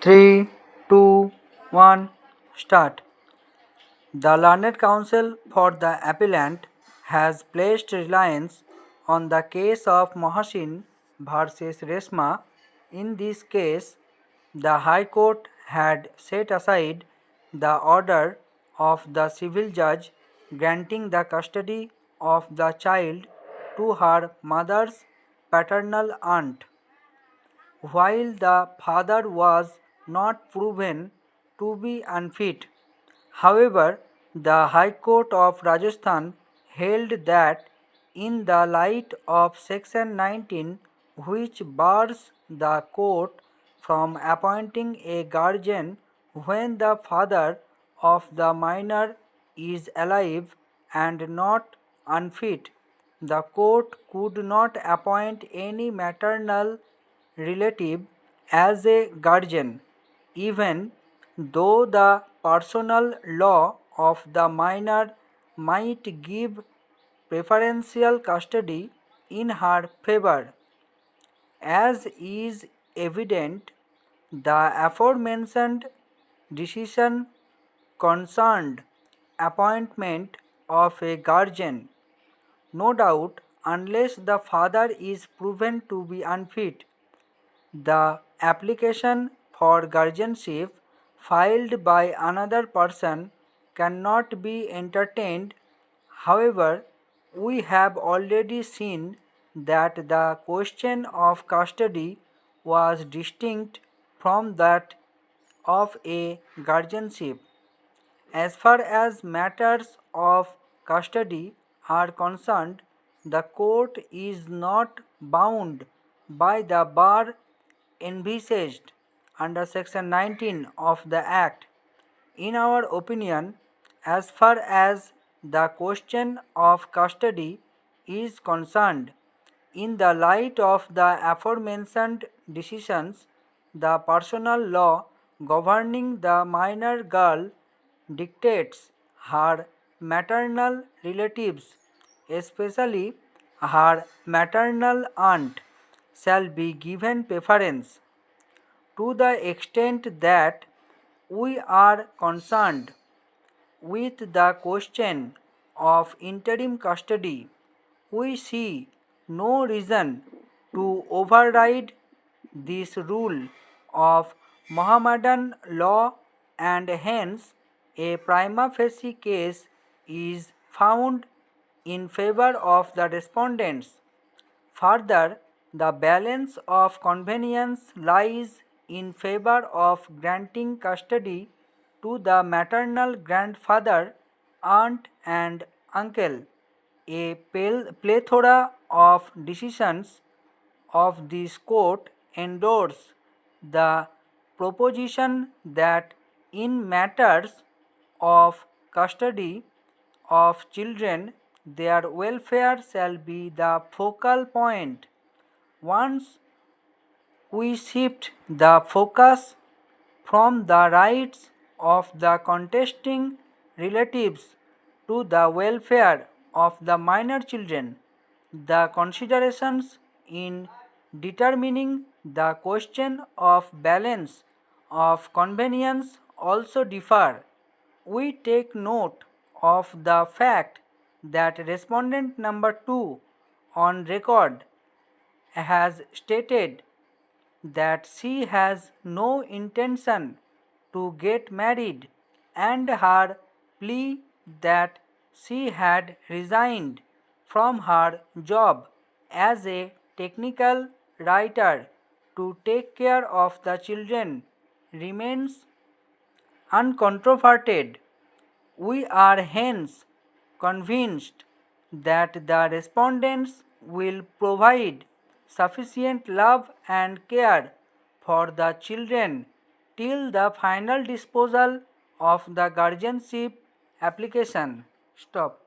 3, 2, 1, start. The Learned Counsel for the Appellant has placed reliance on the case of Mohsin versus Resma. In this case, the High Court had set aside the order of the civil judge granting the custody of the child to her mother's paternal aunt, while the father was not proven to be unfit. However, the High Court of Rajasthan held that in the light of Section 19, which bars the court from appointing a guardian when the father of the minor is alive and not unfit, the court could not appoint any maternal relative as a guardian, even though the personal law of the minor might give preferential custody in her favor. As is evident, the aforementioned decision concerned appointment of a guardian. No doubt, unless the father is proven to be unfit, the application for guardianship filed by another person cannot be entertained. However, we have already seen that the question of custody was distinct from that of a guardianship. As far as matters of custody are concerned, the court is not bound by the bar envisaged under Section 19 of the Act. In our opinion, as far as the question of custody is concerned, in the light of the aforementioned decisions, the personal law governing the minor girl dictates her maternal relatives, especially her maternal aunt, shall be given preference. To the extent that we are concerned with the question of interim custody, we see no reason to override this rule of Mohammedan law, and hence a prima facie case is found in favor of the respondents. Further, the balance of convenience lies in favor of granting custody to the maternal grandfather, aunt, and uncle. A plethora of decisions of this court endorse the proposition that in matters of custody of children, their welfare shall be the focal point. Once we shift the focus from the rights of the contesting relatives to the welfare of the minor children, the considerations in determining the question of balance of convenience also differ. We take note of the fact that respondent number 2 on record has stated that she has no intention to get married, and her plea that she had resigned from her job as a technical writer to take care of the children remains uncontroverted. We are hence convinced that the respondents will provide sufficient love and care for the children till the final disposal of the guardianship application. Stop.